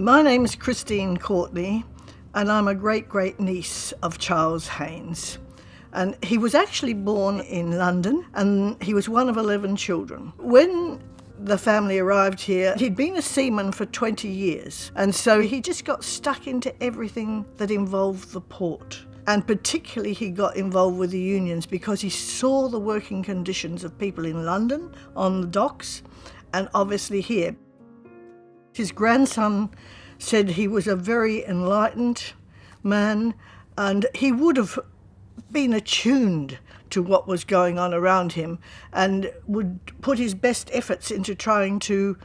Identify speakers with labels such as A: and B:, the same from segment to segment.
A: My name is Christine Courtney, and I'm a great niece of Charles Hains. And he was actually born in London, and he was one of 11 children. When the family arrived here, he'd been a seaman for 20 years, and so he just got stuck into everything that involved the port. And particularly he got involved with the unions because he saw the working conditions of people in London on the docks, and obviously here. His grandson said he was a very enlightened man, and he would have been attuned to what was going on around him and would put his best efforts into trying to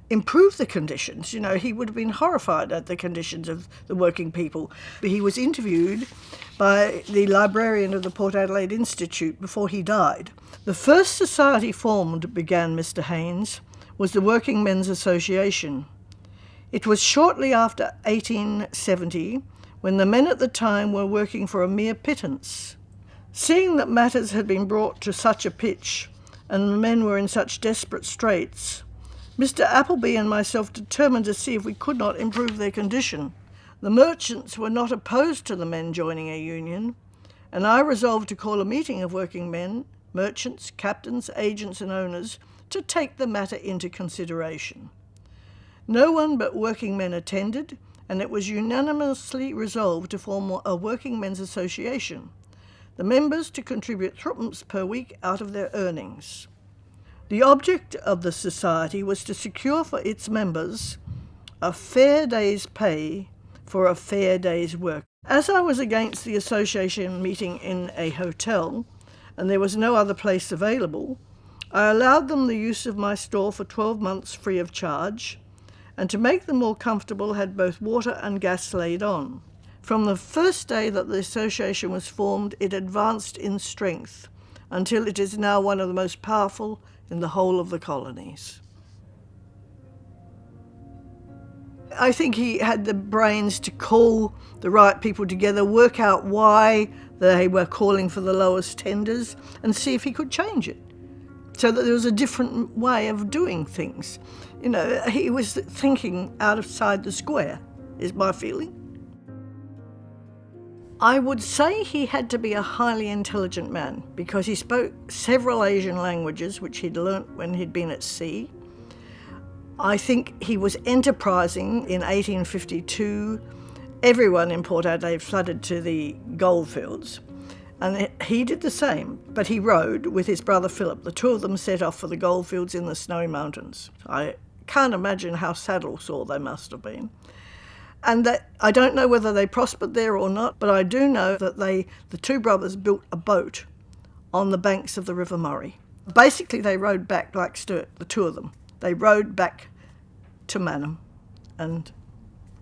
A: improve the conditions. You know, he would have been horrified at the conditions of the working people. He was interviewed by the librarian of the Port Adelaide Institute before he died. The first society formed, began Mr. Hains, was the Working Men's Association. It was shortly after 1870 when the men at the time were working for a mere pittance. Seeing that matters had been brought to such a pitch and the men were in such desperate straits, Mr. Appleby and myself determined to see if we could not improve their condition. The merchants were not opposed to the men joining a union, and I resolved to call a meeting of working men, merchants, captains, agents and owners to take the matter into consideration. No one but working men attended, and it was unanimously resolved to form a working men's association, the members to contribute threepence per week out of their earnings. The object of the society was to secure for its members a fair day's pay for a fair day's work. As I was against the association meeting in a hotel, and there was no other place available, I allowed them the use of my store for 12 months free of charge, and to make them more comfortable had both water and gas laid on. From the first day that the association was formed, it advanced in strength until it is now one of the most powerful in the whole of the colonies. I think he had the brains to call the right people together, work out why they were calling for the lowest tenders, and see if he could change it so that there was a different way of doing things. You know, he was thinking outside the square, is my feeling. I would say he had to be a highly intelligent man because he spoke several Asian languages, which he'd learnt when he'd been at sea. I think he was enterprising. In 1852, everyone in Port Adelaide flooded to the goldfields, and he did the same, but he rowed with his brother Philip. The two of them set off for the goldfields in the Snowy Mountains. I can't imagine how saddle sore they must have been. And that, I don't know whether they prospered there or not, but I do know that the two brothers built a boat on the banks of the River Murray. Basically, they rowed back like Sturt, the two of them. They rowed back to Mannum and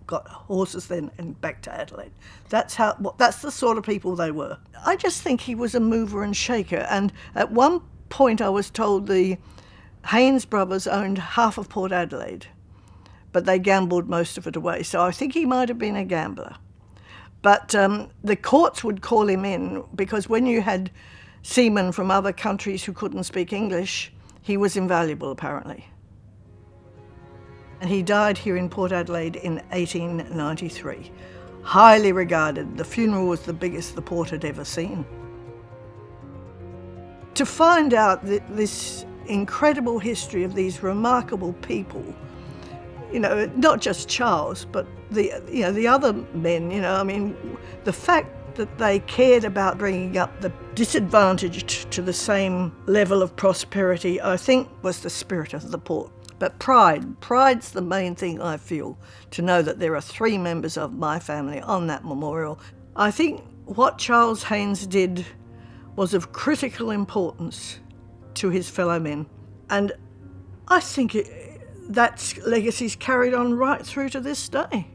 A: got horses then and back to Adelaide. That's the sort of people they were. I just think he was a mover and shaker. And at one point I was told the Hains brothers owned half of Port Adelaide, but they gambled most of it away. So I think he might have been a gambler. But the courts would call him in because when you had seamen from other countries who couldn't speak English, he was invaluable apparently. And he died here in Port Adelaide in 1893. Highly regarded. The funeral was the biggest the port had ever seen. To find out this incredible history of these remarkable people, you know, not just Charles, but the other men, you know, I mean, the fact that they cared about bringing up the disadvantaged to the same level of prosperity, I think was the spirit of the port. But pride's the main thing I feel, to know that there are 3 members of my family on that memorial. I think what Charles Hains did was of critical importance to his fellow men. And I think that legacy's carried on right through to this day.